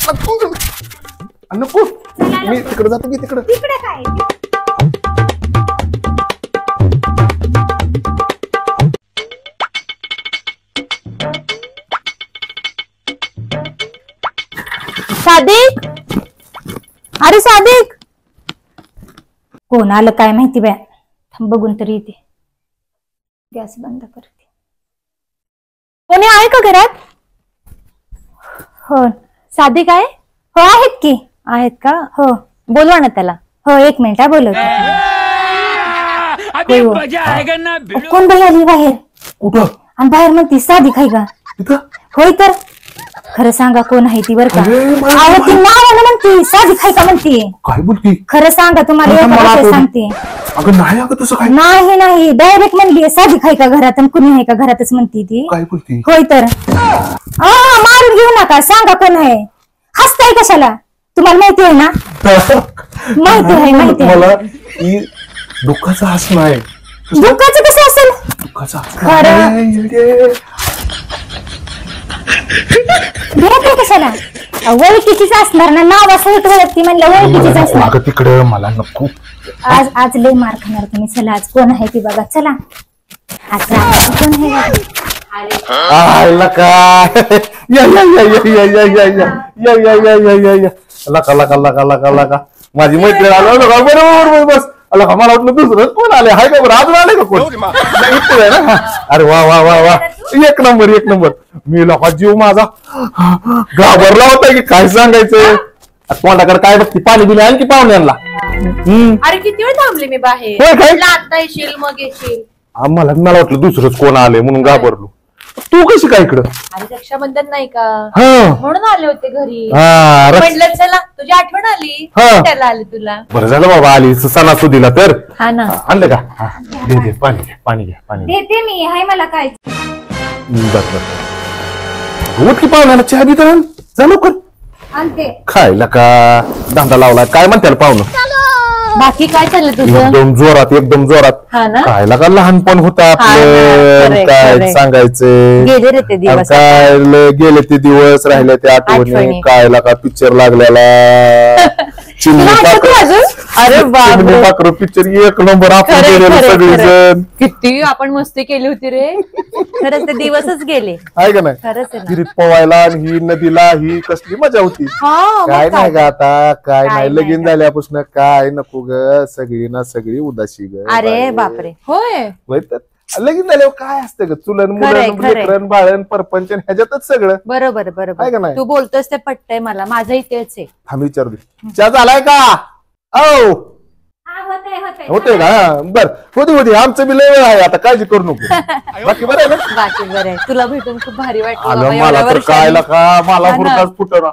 नको मी तिकडे जातो की तिकडे काय सादिक, अरे सादिक, कोण आलं काय माहिती बाय. थांब बघून तरी येते. गॅस बंद करते. कोणी आहे का घरात? हो सादिक आहे. हो आहेत की. आहेत का? हो बोलवा ना त्याला. हो एक मिनिट बोलवते. कोण बाई आली बाहेर? कुठं? आणि बाहेर म्हणती सादिक आहे का? होय तर खरं सांगा कोण आहे ती? बरं का ती नावानं म्हणती सादिक आहे का म्हणती. काय बोलती? खरं सांगा तुम्हाला सांगते. अगं नाही अगं तसं काय नाही नाही डायरेक्ट म्हणली सादिक आहे का घरात आणि कुणी आहे का घरातच म्हणती ती. काय बोलती? होय तर मारून घेऊ नका. सांगा कोण आहे. हसताय कशाला? तुम्हाला माहिती आहे ना? माहिती आहे मला दुःखाचा हसणं आहे. दुःखाचं कसं असेल? दुःखाचा कशाला? ओळखीचीच असणार ना. नाव असं ओळखती म्हणलं ओळखीचीच असणार. तिकडे मला नको. आज लय मार खाणार तुम्ही. चला आज कोण आहे ती बघा. चला आज कोण आहे? माझी मैत्रीण आलो बरोबर बस. मला वाटलं दुसरंच कोण आले. हाय का बरं? अजून आले का कोण? ना. अरे वा वा वा वा एक नंबर एक नंबर. मी लोका जीव माझा घाबरला होता की काय सांगायचं. तोंडाकडे काय बघती? पाणी बिणी आणखी पाहुण्यांना. अरे किती वेळ थांबले मी बाहेर. आता येशील मग येशील. मला वाटलं दुसरंच कोण आले म्हणून घाबरलो. तू कशी काय इकडं? अरे रक्षाबंधन नाही का हा म्हणून आले होते घरी. हा म्हटलं चला तुझी आठवण आली हा. त्याला आले तुला. बरं झालं बाबा आली सणासुदीला तर. हा ना आणलं का? दे पाणी घ्या पाणी घ्या पाणी घ्या. देते मी. हाय मला काय उठ की पाहुण्याला चहा बी तर जा लवकर. आणते. खायला का धंदा लावला काय म्हणते पाहुणं? बाकी काय चाललं तुझं? एकदम जोरात एकदम जोरात. हा ना खायला का लहानपण होतं आपलं. काय सांगायचं. गेले रे ते दिवस. काय गेले ते दिवस राहिले ते आठवणी. कायला का पिक्चर लागलेला अरे पाखरू पिक्चर एक नंबर. आपण सगळेजण किती आपण मस्ती केली होती रे. खरंच ते दिवसच गेले. आहे का नाही? खरंच फिरीत पवायला ही नदीला ही कसली मजा होती. काय नाही का आता काय नाही. लगीन झाल्यापासून काय नको ग. सगळी ना सगळी उदासी ग. अरे बापरे. होय लगीन झाल्यावर काय असतं ग? चुलन मुलं लेकरन बाळण परपंच ह्याच्यातच सगळं. बरोबर आहे का बरोबर. नाही? तू बोलतोस ते पटतंय मला. माझंही तेच आहे. आम्ही विचारू दे चहा झालाय का? होते का? बर होते आमचं बी लय वेळ आहे आता. काळजी करू नको. बाकी बरं आहे ना? बाकी बरं आहे. तुला भेटून खूप भारी वाटलं. मला तर कायला का मला हुरकाच फुटना.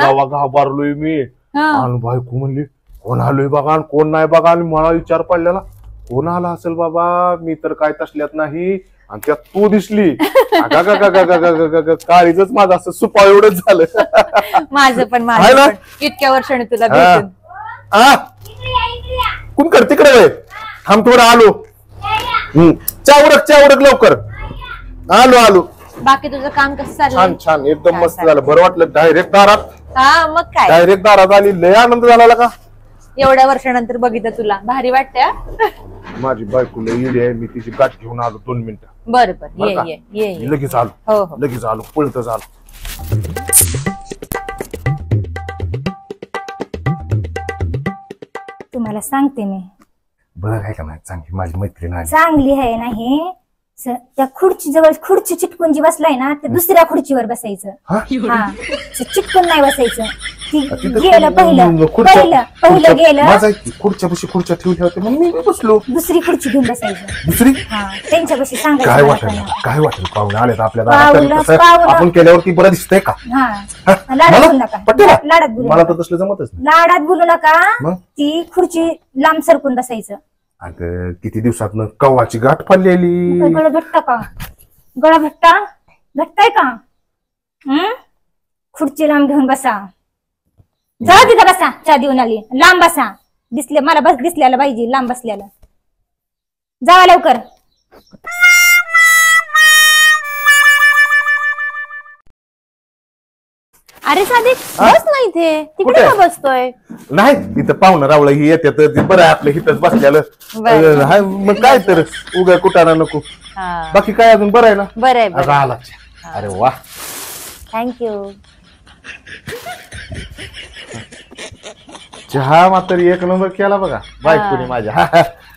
गावा घाबरलोय मी. आणि बायको म्हणली कोण आलोय बघा आणि कोण नाही बघा. आणि मला विचार पडलेला कोण आला असेल बाबा. मी तर काय तसल्यात नाही. आणि त्यात तू दिसली. काळीच माझं असं सुपा एवढंच झालं. माझं पण इतक्या वर्षाने तुला भेटून. कोण कर तिकडे वय. थांब थोडं आलो. चहा उडक लवकर. आलो. बाकी तुझं काम कसं चाललं? छान छान एकदम मस्त झालं. बरं वाटलं. डायरेक्ट दारात. हा मग काय डायरेक्ट दारात आली. लय आनंद झाला का? एवढ्या वर्षानंतर बघितलं तुला. भारी वाटतंय. माझी बायको लय इडी आहे. मी तिची गाठ घेऊन आलो 2 मिनिटं. बरं ये लगेच आलो. हो लगेच आलो. पळत झालो. तुम्हाला सांगते मी. बरं आहे का नाही? चांगली माझी मैत्रीण आहे. चांगली आहे नाही. त्या खुर्ची जवळ खुर्ची चिटकून जी बसलाय ना ते दुसऱ्या खुर्चीवर बसायचं. चिटकून नाही बसायचं. ती गेलं पहिलं गेलं. खुर्च्या ठेवल्या होत्या मग मी बसलो. दुसरी खुर्ची घेऊन बसायचं. दुसरी त्यांच्यापाशी सांगायचं. काय वाटेल पाहुणे आले आपल्याला. आपण केल्यावरती बरं दिसतंय का? लाडात बोलू नका. मला तर तसलं जमतच नाही. लाडात बोलू नका. ती खुर्ची लांब सरकून बसायचं. अगं किती दिवसात कव्वाची गाठ पडलेली. गळा भेटता का? गळा भेटताय का? खुर्ची लांब घेऊन बसा. जा तिथं बसा. चहा देऊन आली. लांब बसा. दिसले मला बस दिसल्याला पाहिजे. लांब बसल्याला जावा लवकर. अरे सादिक बस ना इथे, तिकडे का बसतोय? नाही इथं पाहुणं रावलं ही येते तर ते बरं आहे आपलं इथंच बसलेलं. हाय, मग काय तर उगा कुटाणा नको. बाकी काय अजून बरं आहे ना? बरं आहे, बरं आहे. आला. अरे वा, थँक्यू. चहा मात्र एक नंबर केला बघा बायकोनी माझ्या.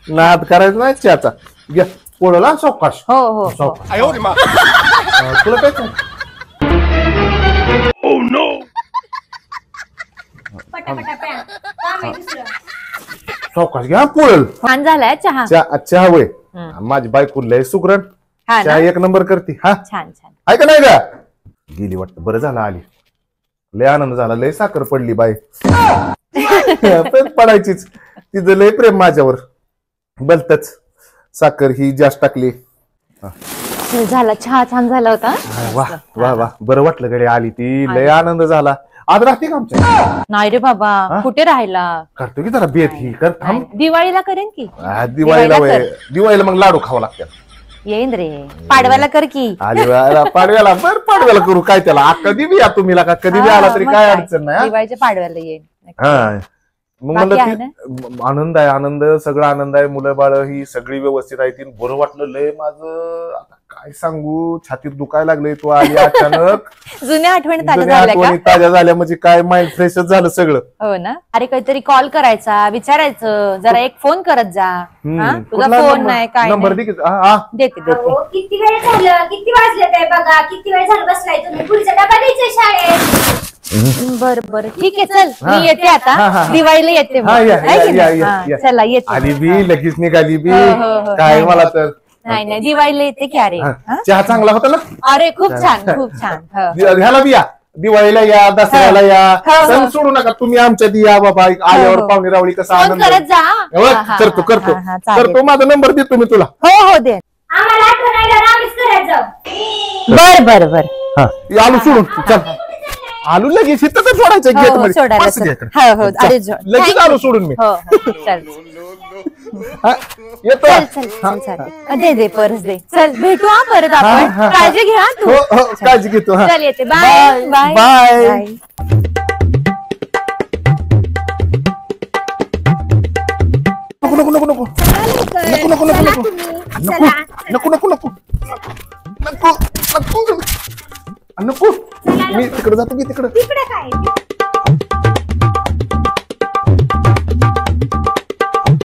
नाद करायचं नाही चहाचा. घ्या पोळला सावकाश. हो हो सावकाश. तुला काय पटापटा प्या. काम आहे दुसरं. सावकाश घ्या पोळल. छान झालाय चहा. चहा वय माझी बायको लय सुगरण. हा चहा ना? एक नंबर करते. हा छान छान. ऐका नाही का गेली वाटतं बरं झालं आली. लय आनंद झाला. लय साखर पडली बाई. पडायचीच. तिचं लय प्रेम माझ्यावर. बलतच साखर ही जास्त टाकली. झाला चहा छान झाला होता. वा वा वा बरं वाटलं कडे आली ती. लय आनंद झाला. आज राहते का आमच्या? नाही रे बाबा कुठे राहिला? करतो की जरा बेत ही कर थांब. दिवाळीला करेन की. दिवाळीला दिवाळीला मग लाडू खावा लागतात. येईन रे पाडव्याला कर की. पाडव्याला बर पाडव्याला करू काय त्याला. कधी बी या तुम्ही कधी बी आला तरी काय अडचण नाही. दिवाळीच्या पाडव्याला येईन. हा मग म्हणलं की आनंद आहे. आनंद सगळं आनंद आहे. मुलं बाळ ही सगळी व्यवस्थित आहे. ती बरं वाटलं लय माझं. आता काय सांगू छातीत दुखायला लागले. तू आली अचानक. जुन्या आठवणी ताज्या जुन्या झाल्या आठवणी का? ताज्या झाल्या म्हणजे काय माइंड फ्रेशच झालं सगळं. हो ना. अरे काहीतरी कॉल करायचा विचारायचं जरा एक फोन करत जा. हा? तुझा कुठला फोन नंबर? नाही काय नंबर नाही. दे की. हा देते देते. अहो, किती वेळ झालं, किती वाजले ते बघा. किती वेळ झालं बसलाय तुम्ही. पुढचा डबा द्यायचा शाळेत. बर बर ठीक आहे चल हा. मी येते आता. हा, हा. दिवाळीला येते मग. हा, या, आहे की या, नाही? या, हा, या. चला येते. आली बी लगेच निघाली बी. हो. काय नाही, मला तर नाही नाही दिवाळीला येते की. अरे हा. हा? चहा चांगला होता ना? अरे खूप छान खूप छान. हो. ह्याला बी या दिवाळीला या दसऱ्याला या. हो, हो. सण सोडू नका तुम्ही आमच्यात या बाबा. आल्यावर हो. पाहुणे रावळी कसा फोन आनंद करत जा. हो, हा, हा, करतो हा, करतो हा, चालेल. करतो. माझा नंबर देतो मी तुला. हो हो दे. आम्हाला आठवण आल्यावर आम्हीच करायचं. बर बर बर. हा आलू सोडून चल. आलू लगेच इथं तर सोडायचं हो, गेट हो, मध्ये. सोडायला बस चल. इकडे. हो, हो, चल. अरे, लगेच thank आलू you. सोडून मी. हो हो चल हा, येतो. चल चल चल दे दे परस दे. चल भेटू हा परत आपण. हा. काळजी घ्या तू. हो हो काळजी घेतो. हा चल येते. Bye bye bye. नको नको नको नको नको नको नको चला नको तुम्ही. चला. नको नको नको नको नको नको मी तिकडे जातो की तिकडे.